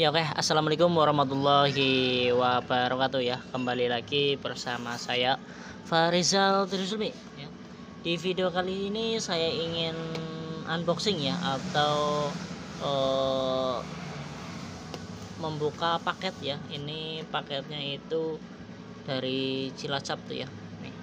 Ya oke, Assalamualaikum warahmatullahi wabarakatuh ya. Kembali lagi bersama saya Farizal Trizulmi ya. Di video kali ini saya ingin unboxing ya, atau eh, membuka paket ya. Ini paketnya itu dari Cilacap tuh ya. Nih,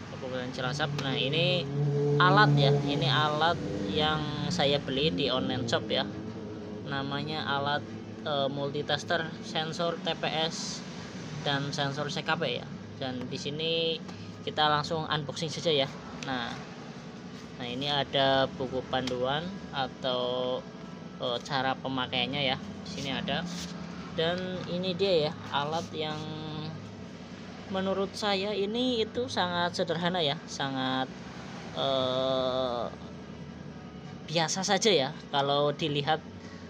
Kabupaten Cilacap. Nah, ini alat ya. Ini alat yang saya beli di online shop ya. Namanya alat multitester sensor TPS dan sensor CKP ya. Dan di sini kita langsung unboxing saja ya. Nah, ini ada buku panduan atau cara pemakaiannya ya. Di sini ada. Dan ini dia ya, alat yang menurut saya ini itu sangat sederhana ya, sangat biasa saja ya. Kalau dilihat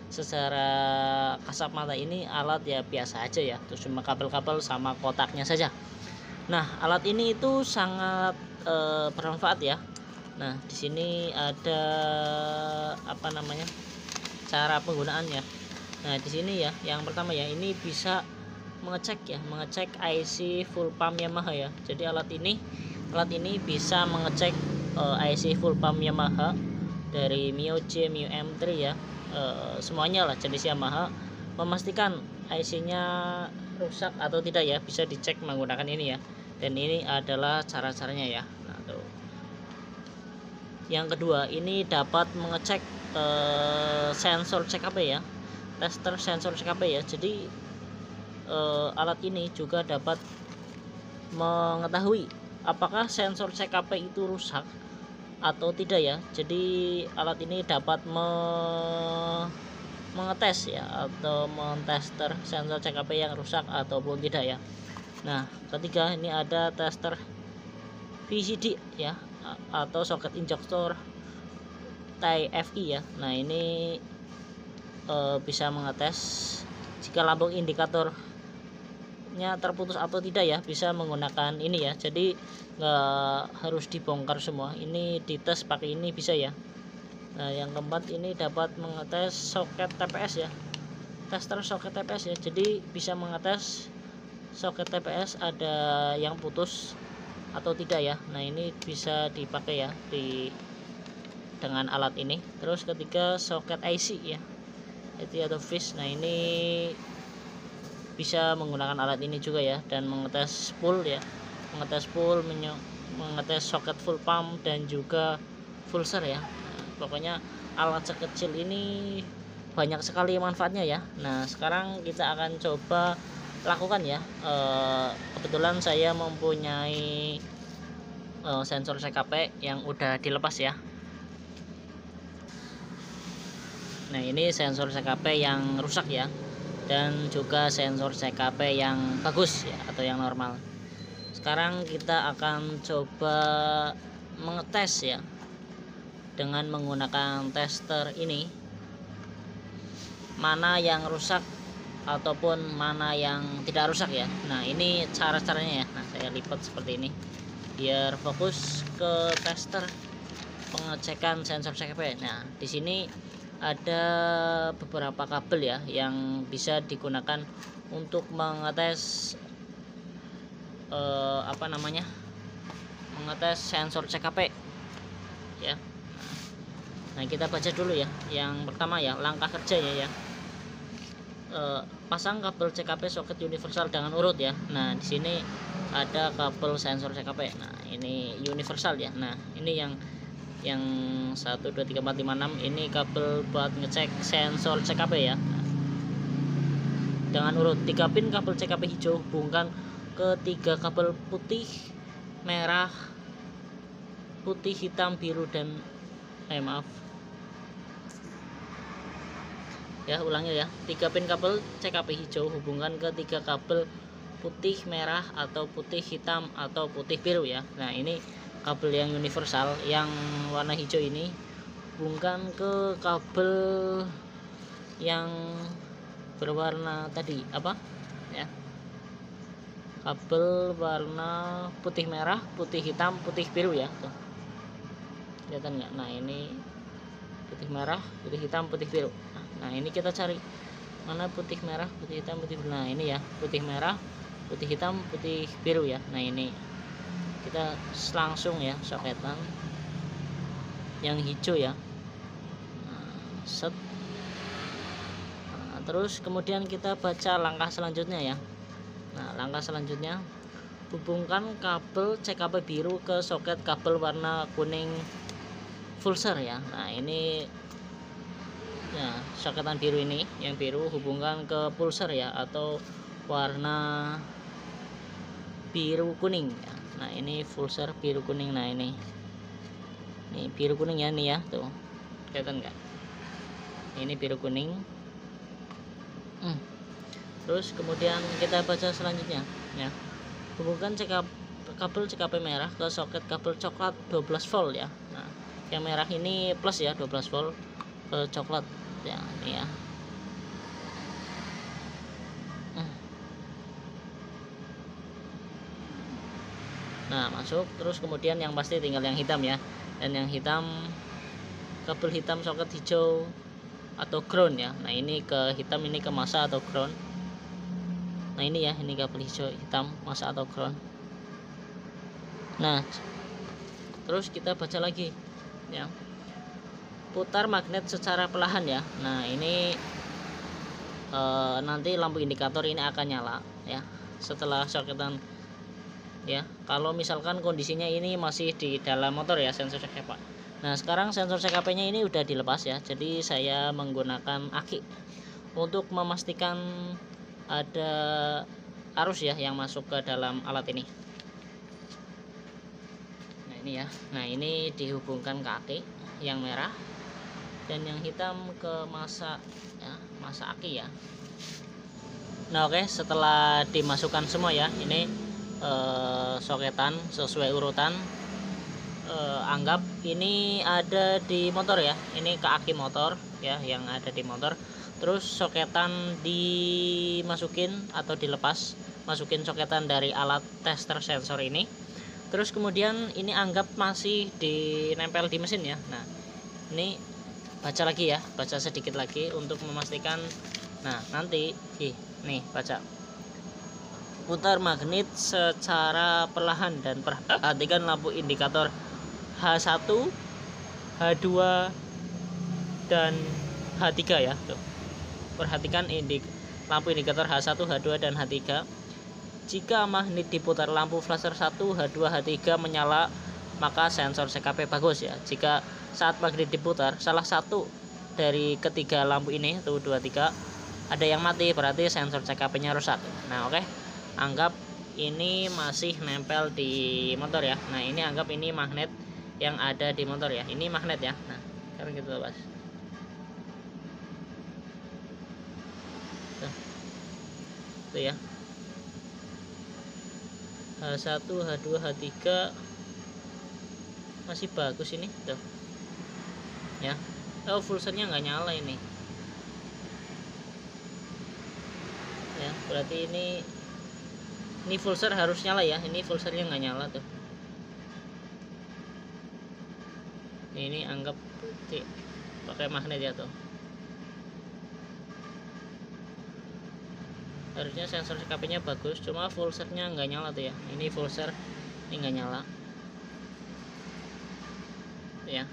secara kasat mata ini alat ya biasa aja ya, terus cuma kabel-kabel sama kotaknya saja. Nah, alat ini itu sangat bermanfaat ya. Nah, di sini ada apa namanya, cara penggunaannya. Nah, di sini ya, yang pertama ya, ini bisa mengecek IC full pump Yamaha ya. Jadi alat ini bisa mengecek IC full pump Yamaha dari Mio J, Mio M3 ya. Semuanya lah jenis Yamaha, memastikan IC-nya rusak atau tidak ya, bisa dicek menggunakan ini ya. Dan ini adalah cara-caranya ya. Nah, tuh. Yang kedua, ini dapat mengecek sensor CKP ya, tester sensor CKP ya. Jadi alat ini juga dapat mengetahui apakah sensor CKP itu rusak atau tidak ya. Jadi alat ini dapat mengetes ya, atau mentester sensor CKP yang rusak ataupun tidak ya. Nah, ketiga, ini ada tester VCD ya, atau soket injektor TFI ya. Nah, ini bisa mengetes jika lambung indikatornya terputus atau tidak ya, bisa menggunakan ini ya. Jadi nggak harus dibongkar semua, ini dites pakai ini bisa ya. Nah, yang keempat, ini dapat mengetes soket TPS ya, tester soket TPS ya. Jadi bisa mengetes soket TPS ada yang putus atau tidak ya. Nah, ini bisa dipakai ya dengan alat ini. Terus ketiga, soket IC ya, itu atau fish. Nah, ini bisa menggunakan alat ini juga ya, dan mengetes full ya, mengetes soket full pump dan juga full ser ya. Nah, pokoknya alat sekecil ini banyak sekali manfaatnya ya. Nah, sekarang kita akan coba lakukan ya. Kebetulan saya mempunyai sensor CKP yang udah dilepas ya. Nah, ini sensor CKP yang rusak ya, dan juga sensor CKP yang bagus ya, atau yang normal. Sekarang kita akan coba mengetes ya dengan menggunakan tester ini, mana yang rusak ataupun mana yang tidak rusak ya. Nah, ini cara-caranya ya. Nah, saya lipat seperti ini biar fokus ke tester pengecekan sensor CKP. Nah, di sini ada beberapa kabel ya yang bisa digunakan untuk mengetes mengetes sensor CKP ya. Nah, kita baca dulu ya. Yang pertama ya, langkah kerjanya ya. Pasang kabel CKP soket universal dengan urut ya. Nah, di sini ada kabel sensor CKP. Nah, ini universal ya. Nah, ini yang 1 2 3 4 5 6 ini kabel buat ngecek sensor CKP ya. Nah, dengan urut 3 pin kabel CKP hijau hubungkan ke 3 kabel putih, merah, putih, hitam, biru dan ya, ulangi ya. 3 pin kabel CKP hijau hubungkan ke 3 kabel putih, merah, atau putih, hitam, atau putih, biru ya. Nah, ini kabel yang universal yang warna hijau ini hubungkan ke kabel yang berwarna tadi apa ya, kabel warna putih, merah, putih, hitam, putih, biru ya. Tuh, kelihatan nggak? Nah, ini putih, merah, putih, hitam, putih, biru. Nah, ini kita cari mana putih merah, putih hitam, putih biru. Nah ini ya, putih merah, putih hitam, putih biru ya. Nah ini kita langsung ya soketan yang hijau ya. Nah, set. Nah, terus kemudian kita baca langkah selanjutnya ya. Nah langkah selanjutnya, hubungkan kabel CKP biru ke soket kabel warna kuning pulser ya. Nah ini ya, soketan biru ini, yang biru hubungkan ke pulser ya, atau warna biru kuning ya. Nah ini pulser biru kuning. Nah ini biru kuning ya, nih ya tuh, kelihatan nggak? Ini biru kuning. Terus kemudian kita baca selanjutnya ya, hubungkan kabel CKP merah ke soket kabel coklat 12 volt ya. Nah yang merah ini plus ya, 12 volt ke coklat ya, ini ya. Nah masuk, terus kemudian yang pasti tinggal yang hitam ya, dan yang hitam kabel hitam soket hijau atau ground ya. Nah ini ke hitam, ini ke masa atau ground. Nah ini ya, ini kabel hijau hitam masa atau ground. Nah terus kita baca lagi ya, putar magnet secara perlahan ya. Nah ini nanti lampu indikator ini akan nyala ya setelah soketan ya. Kalau misalkan kondisinya ini masih di dalam motor ya, sensor CKP. Nah sekarang sensor CKP nya ini udah dilepas ya, jadi saya menggunakan aki untuk memastikan ada arus ya yang masuk ke dalam alat ini. Nah ini ya, nah ini dihubungkan ke aki yang merah, dan yang hitam ke masa ya, masa aki ya. Nah oke, setelah dimasukkan semua ya, ini soketan sesuai urutan, anggap ini ada di motor ya, ini ke aki motor ya yang ada di motor. Terus soketan dimasukin atau dilepas, masukin soketan dari alat tester sensor ini. Terus kemudian ini anggap masih dinempel di mesin ya. Nah ini baca lagi ya, baca sedikit lagi untuk memastikan. Nah nanti nih baca, putar magnet secara perlahan dan perhatikan lampu indikator H1, H2 dan H3 ya. Tuh. Perhatikan lampu indikator H1, H2 dan H3. Jika magnet diputar lampu flasher 1, H2, H3 menyala, maka sensor CKP bagus ya. Jika saat magnet diputar salah satu dari ketiga lampu ini tuh 2, 3 ada yang mati, berarti sensor CKP nya rusak. Nah oke, anggap ini masih nempel di motor ya. Nah ini anggap ini magnet yang ada di motor ya, ini magnet ya. Nah sekarang kita lepas. Tuh ya, H1, H2, H3 masih bagus ini tuh ya. Oh pulsernya nggak nyala ini ya, berarti ini pulser harus nyala ya, ini pulsernya nggak nyala tuh. Ini anggap pakai magnet ya tuh, harusnya sensor CKP nya bagus, cuma pulsernya nggak nyala tuh ya. Ini pulser ini nggak nyala tuh ya.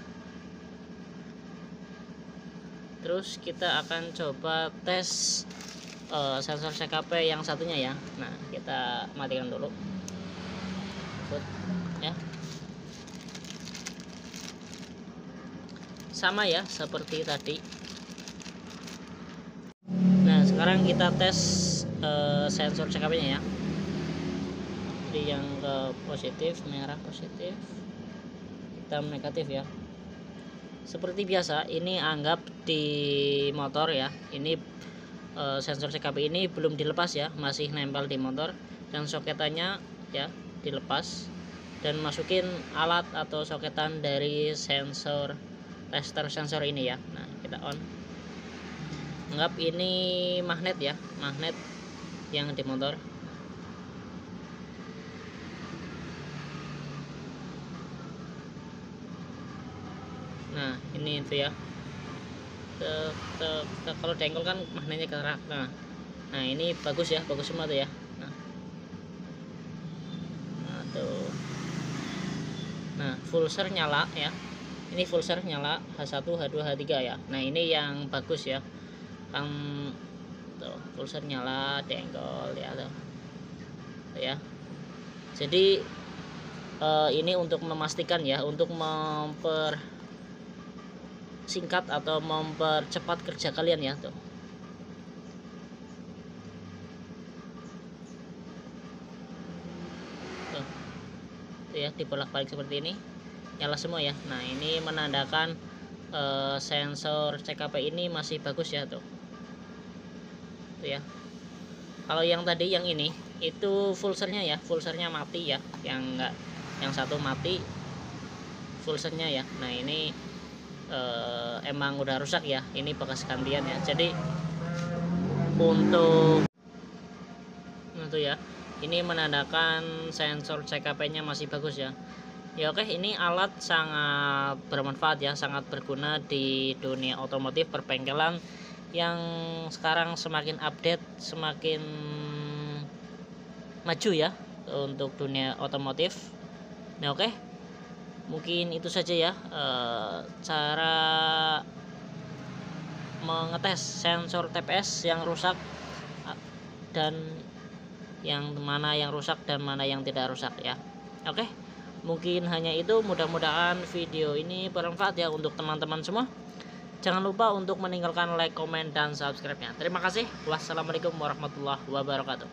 Terus kita akan coba tes sensor CKP yang satunya ya. Nah kita matikan dulu ya, sama ya seperti tadi. Nah sekarang kita tes sensor CKP nya ya. Jadi yang ke positif, merah positif, hitam negatif ya. Seperti biasa, ini anggap di motor ya, ini sensor CKP ini belum dilepas ya, masih nempel di motor, dan soketannya ya dilepas dan masukin alat atau soketan dari sensor tester sensor ini ya. Nah kita on, anggap ini magnet ya, magnet yang di motor. Nah ini itu ya, Kalau dengkol kan magnetnya gerak. Nah ini bagus ya, bagus semua tuh ya. Nah tuh, nah full share nyala ya, ini full share nyala H1 H2 H3 ya. Nah ini yang bagus ya, yang tuh full share nyala dengkol ya tuh ya. Jadi ini untuk memastikan ya, untuk mempersingkat atau mempercepat kerja kalian ya tuh. Tuh ya, dibolak-balik seperti ini, nyala semua ya. Nah ini menandakan sensor CKP ini masih bagus ya tuh ya. Kalau yang tadi yang ini itu full share-nya ya, full share-nya mati ya, yang enggak, yang satu mati full share-nya ya. Nah ini emang udah rusak ya, ini bekas gantian ya. Jadi untuk itu ya, ini menandakan sensor CKP-nya masih bagus ya. Ya oke, ini alat sangat bermanfaat ya, sangat berguna di dunia otomotif perbengkelan yang sekarang semakin update, semakin maju ya untuk dunia otomotif. Nah oke, mungkin itu saja ya cara mengetes sensor TPS yang rusak dan yang mana yang rusak dan mana yang tidak rusak ya. Oke, mungkin hanya itu. Mudah-mudahan video ini bermanfaat ya untuk teman-teman semua. Jangan lupa untuk meninggalkan like, komen, dan subscribe-nya. Terima kasih. Wassalamualaikum warahmatullahi wabarakatuh.